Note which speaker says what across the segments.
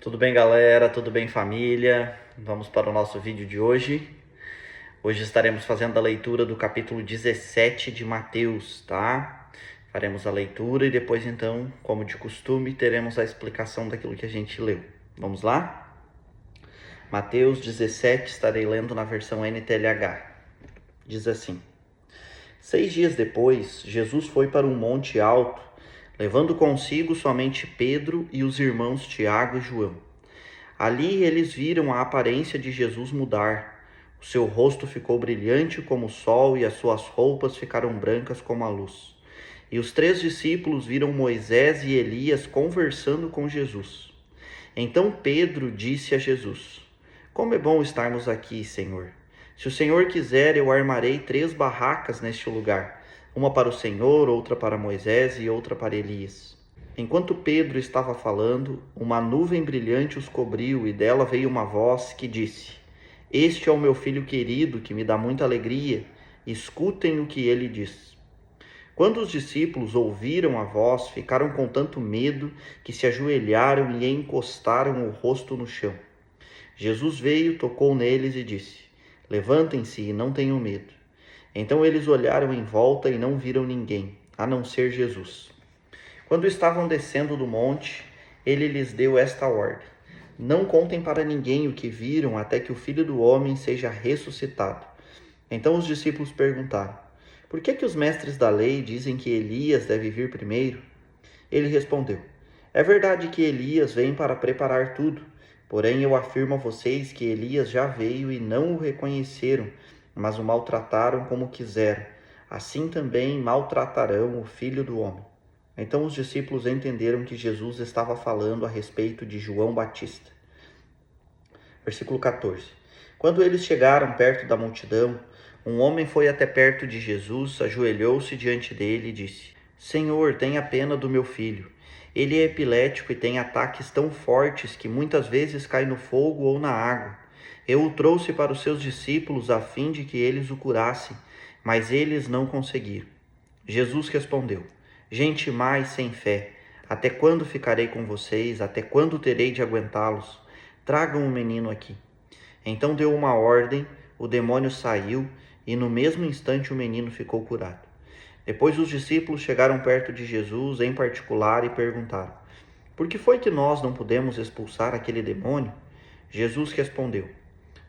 Speaker 1: Tudo bem, galera? Tudo bem, família? Vamos para o nosso vídeo de hoje. Hoje estaremos fazendo a leitura do capítulo 17 de Mateus, tá? Faremos a leitura e depois, então, como de costume, teremos a explicação daquilo que a gente leu. Vamos lá? Mateus 17, estarei lendo na versão NTLH. Diz assim: 6 dias depois, Jesus foi para um monte alto, levando consigo somente Pedro e os irmãos Tiago e João. Ali eles viram a aparência de Jesus mudar. O seu rosto ficou brilhante como o sol e as suas roupas ficaram brancas como a luz. E os 3 discípulos viram Moisés e Elias conversando com Jesus. Então Pedro disse a Jesus: Como é bom estarmos aqui, Senhor. Se o Senhor quiser, eu armarei 3 barracas neste lugar, uma para o Senhor, outra para Moisés e outra para Elias. Enquanto Pedro estava falando, uma nuvem brilhante os cobriu e dela veio uma voz que disse: Este é o meu filho querido, que me dá muita alegria. Escutem o que ele diz. Quando os discípulos ouviram a voz, ficaram com tanto medo que se ajoelharam e encostaram o rosto no chão. Jesus veio, tocou neles e disse: Levantem-se e não tenham medo. Então eles olharam em volta e não viram ninguém, a não ser Jesus. Quando estavam descendo do monte, ele lhes deu esta ordem: Não contem para ninguém o que viram até que o Filho do Homem seja ressuscitado. Então os discípulos perguntaram: Por que os mestres da lei dizem que Elias deve vir primeiro? Ele respondeu: É verdade que Elias vem para preparar tudo. Porém, eu afirmo a vocês que Elias já veio e não o reconheceram, mas o maltrataram como quiseram. Assim também maltratarão o Filho do Homem. Então os discípulos entenderam que Jesus estava falando a respeito de João Batista. Versículo 14. Quando eles chegaram perto da multidão, um homem foi até perto de Jesus, ajoelhou-se diante dele e disse: Senhor, tenha pena do meu filho. Ele é epilético e tem ataques tão fortes que muitas vezes cai no fogo ou na água. Eu o trouxe para os seus discípulos a fim de que eles o curassem, mas eles não conseguiram. Jesus respondeu: Gente mais sem fé, até quando ficarei com vocês? Até quando terei de aguentá-los? Tragam o menino aqui. Então deu uma ordem, o demônio saiu e no mesmo instante o menino ficou curado. Depois os discípulos chegaram perto de Jesus em particular e perguntaram: Por que foi que nós não pudemos expulsar aquele demônio? Jesus respondeu: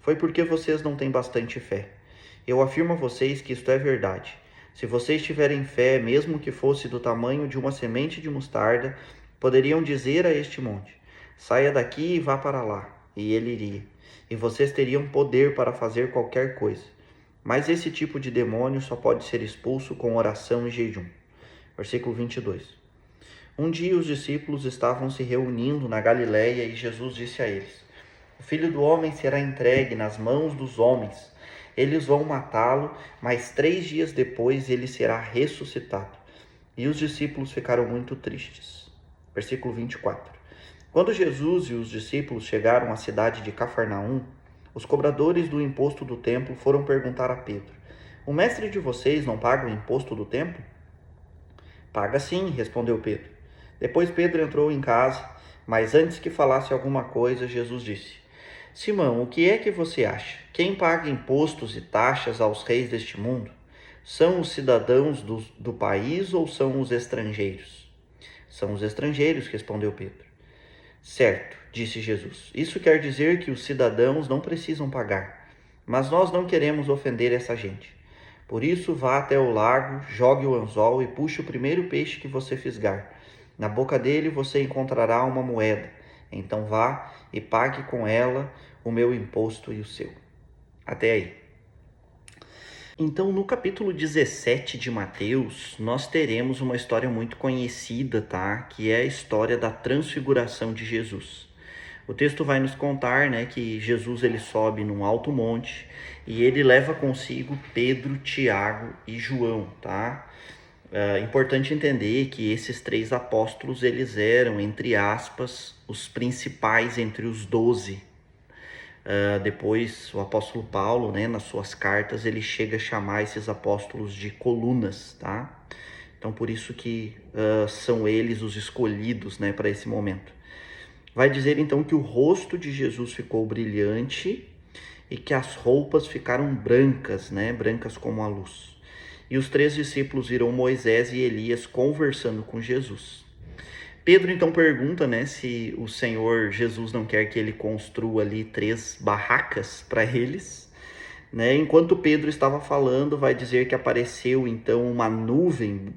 Speaker 1: Foi porque vocês não têm bastante fé. Eu afirmo a vocês que isto é verdade. Se vocês tiverem fé, mesmo que fosse do tamanho de uma semente de mostarda, poderiam dizer a este monte: Saia daqui e vá para lá, e ele iria. E vocês teriam poder para fazer qualquer coisa. Mas esse tipo de demônio só pode ser expulso com oração e jejum. Versículo 22. Um dia os discípulos estavam se reunindo na Galiléia e Jesus disse a eles: O Filho do Homem será entregue nas mãos dos homens. Eles vão matá-lo, mas 3 dias depois ele será ressuscitado. E os discípulos ficaram muito tristes. Versículo 24. Quando Jesus e os discípulos chegaram à cidade de Cafarnaum, os cobradores do imposto do templo foram perguntar a Pedro: O mestre de vocês não paga o imposto do templo? Paga sim, respondeu Pedro. Depois Pedro entrou em casa, mas antes que falasse alguma coisa, Jesus disse: Simão, o que é que você acha? Quem paga impostos e taxas aos reis deste mundo? São os cidadãos do país ou são os estrangeiros? São os estrangeiros, respondeu Pedro. Certo, disse Jesus. Isso quer dizer que os cidadãos não precisam pagar. Mas nós não queremos ofender essa gente. Por isso, vá até o lago, jogue o anzol e puxe o primeiro peixe que você fisgar. Na boca dele você encontrará uma moeda. Então vá e pague com ela o meu imposto e o seu. Até aí. Então, no capítulo 17 de Mateus, nós teremos uma história muito conhecida, tá? Que é a história da transfiguração de Jesus. O texto vai nos contar, né, que Jesus ele sobe num alto monte e ele leva consigo Pedro, Tiago e João, tá? É importante entender que esses 3 apóstolos eles eram, entre aspas, os principais entre os 12. Depois o apóstolo Paulo, né, nas suas cartas, ele chega a chamar esses apóstolos de colunas, tá? Então por isso que são eles os escolhidos, né, para esse momento. vai dizer então que o rosto de Jesus ficou brilhante e que as roupas ficaram brancas, né? Brancas como a luz. E os 3 discípulos viram Moisés e Elias conversando com Jesus. Pedro então pergunta, né, se o Senhor Jesus não quer que ele construa ali 3 barracas para eles, né? Enquanto Pedro estava falando, vai dizer que apareceu então uma nuvem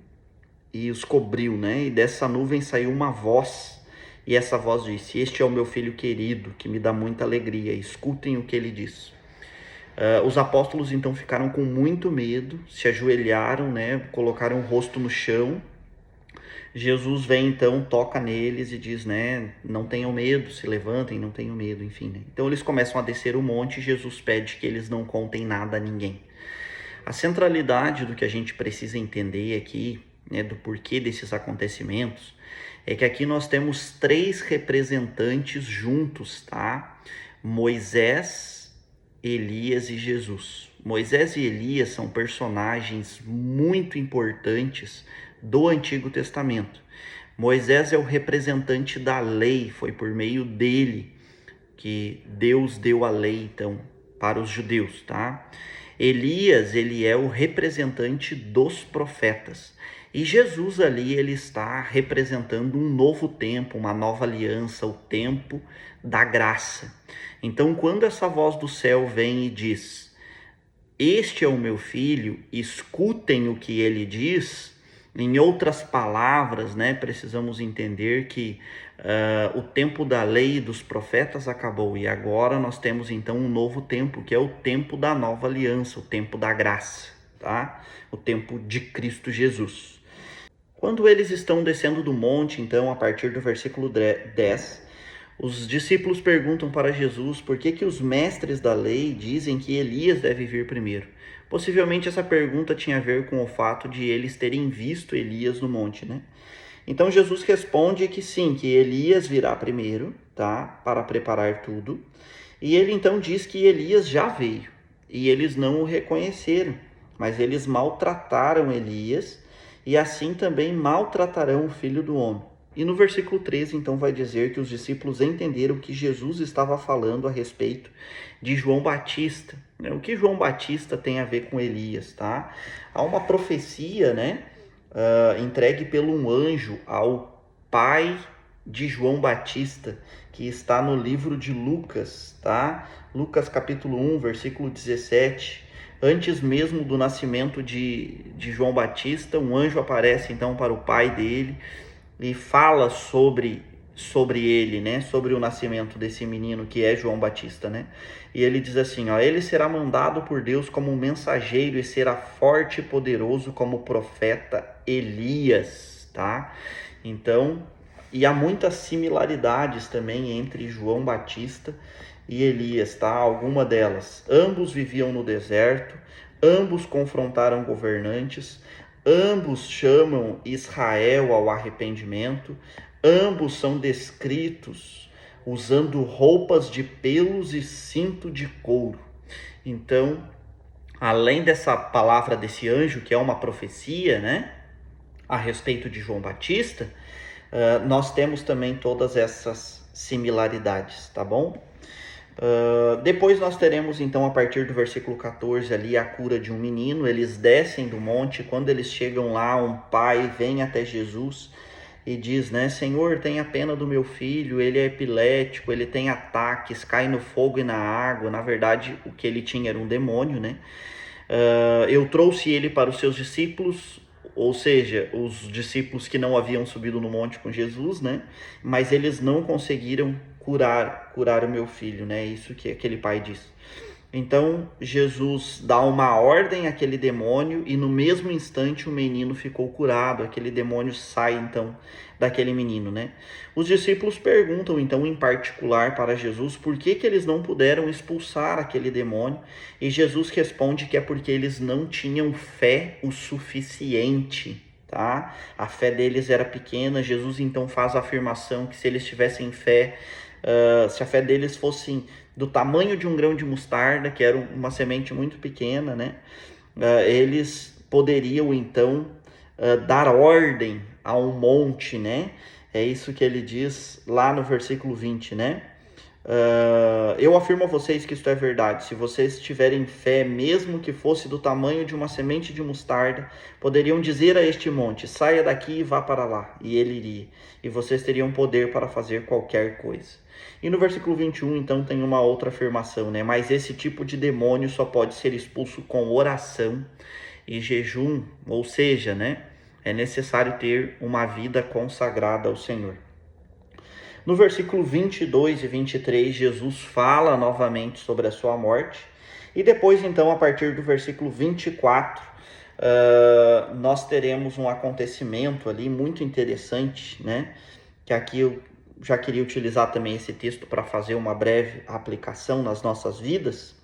Speaker 1: e os cobriu, né? E dessa nuvem saiu uma voz, e essa voz disse: "Este é o meu filho querido, que me dá muita alegria. Escutem o que ele diz." Os apóstolos então ficaram com muito medo, se ajoelharam, né? Colocaram o rosto no chão. Jesus vem então, toca neles e diz, né, não tenham medo, se levantem, não tenham medo, enfim, né? Então eles começam a descer o monte e Jesus pede que eles não contem nada a ninguém. A centralidade do que a gente precisa entender aqui, né, do porquê desses acontecimentos, é que aqui nós temos 3 representantes juntos, tá? Moisés, Elias e Jesus. Moisés e Elias são personagens muito importantes do Antigo Testamento. Moisés é o representante da lei, foi por meio dele que Deus deu a lei, então, para os judeus, tá? Elias, ele é o representante dos profetas. E Jesus ali, ele está representando um novo tempo, uma nova aliança, o tempo da graça. Então, quando essa voz do céu vem e diz: "Este é o meu filho, escutem o que ele diz", em outras palavras, né, precisamos entender que o tempo da lei e dos profetas acabou e agora nós temos então um novo tempo, que é o tempo da nova aliança, o tempo da graça, tá? O tempo de Cristo Jesus. Quando eles estão descendo do monte, então, a partir do versículo 10, os discípulos perguntam para Jesus por que os mestres da lei dizem que Elias deve vir primeiro. Possivelmente essa pergunta tinha a ver com o fato de eles terem visto Elias no monte, né? Então Jesus responde que sim, que Elias virá primeiro, tá? Para preparar tudo. E ele então diz que Elias já veio e eles não o reconheceram, mas eles maltrataram Elias e assim também maltratarão o Filho do Homem. E no versículo 13, então, vai dizer que os discípulos entenderam que Jesus estava falando a respeito de João Batista. O que João Batista tem a ver com Elias, tá? Há uma profecia, né, entregue pelo um anjo ao pai de João Batista, que está no livro de Lucas, tá? Lucas capítulo 1, versículo 17. Antes mesmo do nascimento de João Batista, um anjo aparece então para o pai dele e fala sobre ele, né? Sobre o nascimento desse menino que é João Batista, né? E ele diz assim, ó: "Ele será mandado por Deus como um mensageiro e será forte e poderoso como o profeta Elias", tá? Então, e há muitas similaridades também entre João Batista e Elias, tá? Alguma delas. Ambos viviam no deserto, ambos confrontaram governantes, ambos chamam Israel ao arrependimento, ambos são descritos usando roupas de pelos e cinto de couro. Então, além dessa palavra desse anjo, que é uma profecia, né, a respeito de João Batista, nós temos também todas essas similaridades, tá bom? Depois nós teremos então a partir do versículo 14 ali a cura de um menino. Eles descem do monte, quando eles chegam lá, um pai vem até Jesus e diz, né: "Senhor, tenha pena do meu filho, ele é epilético, ele tem ataques, cai no fogo e na água." Na verdade, o que ele tinha era um demônio, né? "Eu trouxe ele para os seus discípulos", ou seja, os discípulos que não haviam subido no monte com Jesus, né? "Mas eles não conseguiram curar o meu filho", né? Isso que aquele pai diz. Então Jesus dá uma ordem àquele demônio e no mesmo instante o menino ficou curado. Aquele demônio sai então daquele menino, né? Os discípulos perguntam então em particular para Jesus por que eles não puderam expulsar aquele demônio, e Jesus responde que é porque eles não tinham fé o suficiente, tá? A fé deles era pequena. Jesus então faz a afirmação que se eles tivessem fé, se a fé deles fosse do tamanho de um grão de mostarda, que era uma semente muito pequena, né? Eles poderiam então dar ordem a um monte, né? É isso que ele diz lá no versículo 20, né? Eu afirmo a vocês que isto é verdade. Se vocês tiverem fé, mesmo que fosse do tamanho de uma semente de mostarda, poderiam dizer a este monte: saia daqui e vá para lá, e ele iria. E vocês teriam poder para fazer qualquer coisa. E no versículo 21, então, tem uma outra afirmação, né? Mas esse tipo de demônio só pode ser expulso com oração e jejum, ou seja, né? É necessário ter uma vida consagrada ao Senhor. No versículo 22 e 23, Jesus fala novamente sobre a sua morte. E depois, então, a partir do versículo 24, nós teremos um acontecimento ali muito interessante, né? Que aqui eu já queria utilizar também esse texto para fazer uma breve aplicação nas nossas vidas.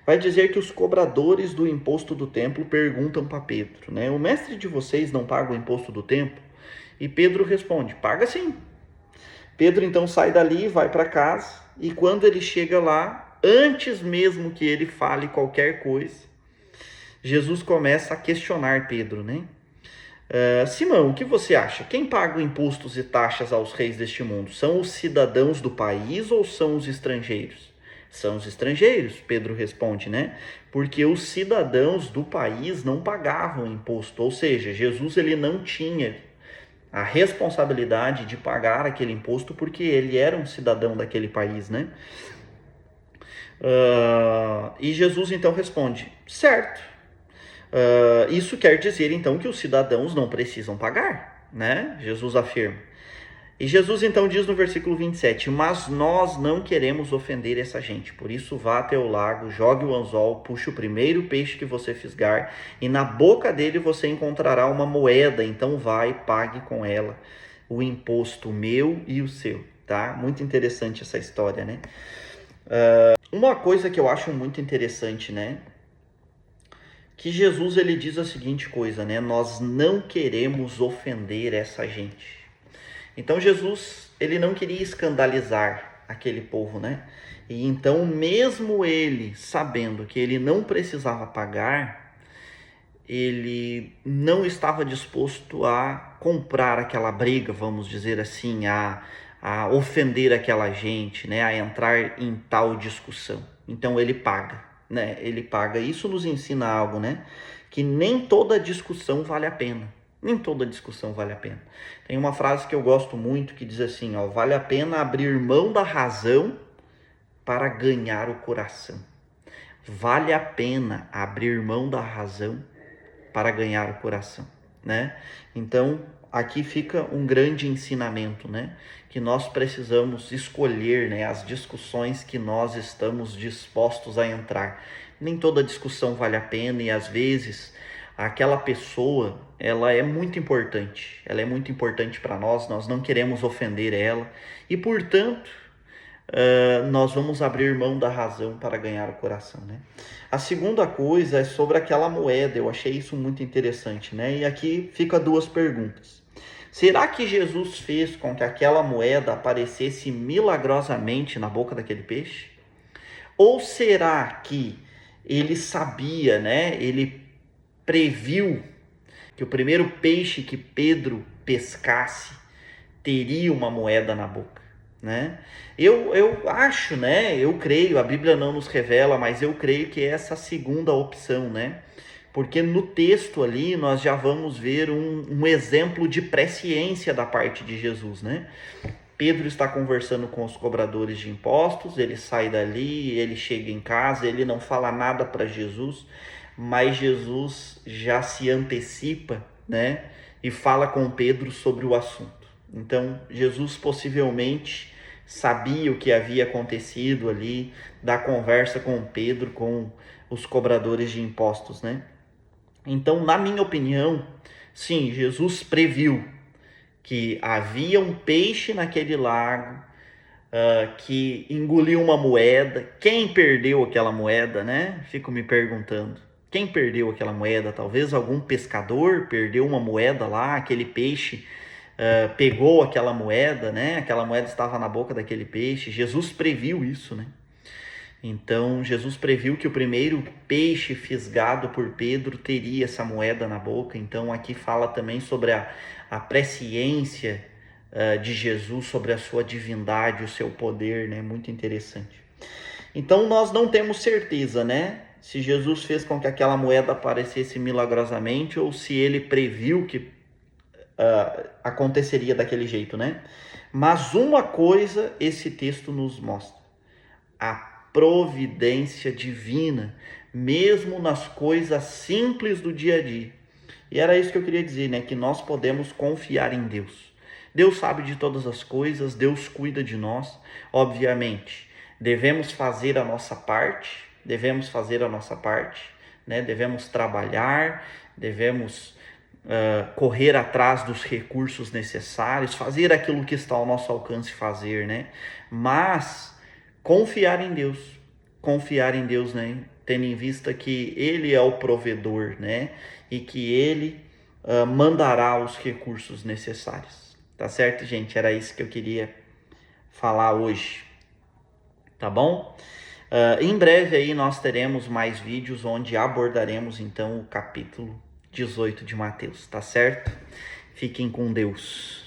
Speaker 1: Vai dizer que os cobradores do imposto do templo perguntam para Pedro, né? O mestre de vocês não paga o imposto do templo? E Pedro responde: paga sim. Pedro então sai dali, vai para casa, e quando ele chega lá, antes mesmo que ele fale qualquer coisa, Jesus começa a questionar Pedro, né? Simão, o que você acha? Quem paga impostos e taxas aos reis deste mundo? São os cidadãos do país ou são os estrangeiros? São os estrangeiros, Pedro responde, né? Porque os cidadãos do país não pagavam imposto, ou seja, Jesus ele não tinha a responsabilidade de pagar aquele imposto porque ele era um cidadão daquele país, né? E Jesus então responde: certo. Isso quer dizer então que os cidadãos não precisam pagar, né? Jesus afirma. E Jesus então diz no versículo 27, mas nós não queremos ofender essa gente, por isso vá até o lago, jogue o anzol, puxe o primeiro peixe que você fisgar, e na boca dele você encontrará uma moeda, então vá e pague com ela o imposto meu e o seu, tá? Muito interessante essa história, né? Uma coisa que eu acho muito interessante, né? Que Jesus ele diz a seguinte coisa, né? Nós não queremos ofender essa gente. Então Jesus, ele não queria escandalizar aquele povo, né? E então, mesmo ele sabendo que ele não precisava pagar, ele não estava disposto a comprar aquela briga, vamos dizer assim, a ofender aquela gente, né? A entrar em tal discussão. Então ele paga, né? Ele paga. Isso nos ensina algo, né? Que nem toda discussão vale a pena. Nem toda discussão vale a pena. Tem uma frase que eu gosto muito que diz assim, ó, vale a pena abrir mão da razão para ganhar o coração. Vale a pena abrir mão da razão para ganhar o coração, né? Então, aqui fica um grande ensinamento, né? Que nós precisamos escolher, né, as discussões que nós estamos dispostos a entrar. Nem toda discussão vale a pena e às vezes aquela pessoa, ela é muito importante. Ela é muito importante para nós não queremos ofender ela e, portanto, nós vamos abrir mão da razão para ganhar o coração, né? A segunda coisa é sobre aquela moeda, eu achei isso muito interessante, né? E aqui fica duas perguntas. Será que Jesus fez com que aquela moeda aparecesse milagrosamente na boca daquele peixe? Ou será que ele sabia, né? Ele previu que o primeiro peixe que Pedro pescasse teria uma moeda na boca, né? Eu acho, né? Eu creio, a Bíblia não nos revela, mas eu creio que é essa segunda opção, né? Porque no texto ali nós já vamos ver um exemplo de presciência da parte de Jesus, né? Pedro está conversando com os cobradores de impostos, ele sai dali, ele chega em casa, ele não fala nada para Jesus, mas Jesus já se antecipa, né? E fala com Pedro sobre o assunto. Então, Jesus possivelmente sabia o que havia acontecido ali, da conversa com Pedro, com os cobradores de impostos, né? Então, na minha opinião, sim, Jesus previu que havia um peixe naquele lago, que engoliu uma moeda. Quem perdeu aquela moeda, né? Fico me perguntando. Quem perdeu aquela moeda? Talvez algum pescador perdeu uma moeda lá, aquele peixe pegou aquela moeda, né? Aquela moeda estava na boca daquele peixe. Jesus previu isso, né? Então, Jesus previu que o primeiro peixe fisgado por Pedro teria essa moeda na boca. Então, aqui fala também sobre a presciência de Jesus, sobre a sua divindade, o seu poder, né? Muito interessante. Então nós não temos certeza, né? Se Jesus fez com que aquela moeda aparecesse milagrosamente ou se ele previu que aconteceria daquele jeito, né? Mas uma coisa esse texto nos mostra: a providência divina, mesmo nas coisas simples do dia a dia. E era isso que eu queria dizer, né? Que nós podemos confiar em Deus. Deus sabe de todas as coisas, Deus cuida de nós. Obviamente, devemos fazer a nossa parte, né? Devemos trabalhar, devemos correr atrás dos recursos necessários, fazer aquilo que está ao nosso alcance fazer, né? Mas confiar em Deus, né? Tendo em vista que Ele é o provedor, né? E que Ele mandará os recursos necessários. Tá certo, gente? Era isso que eu queria falar hoje. Tá bom? Em breve aí nós teremos mais vídeos onde abordaremos então o capítulo 18 de Mateus, tá certo? Fiquem com Deus.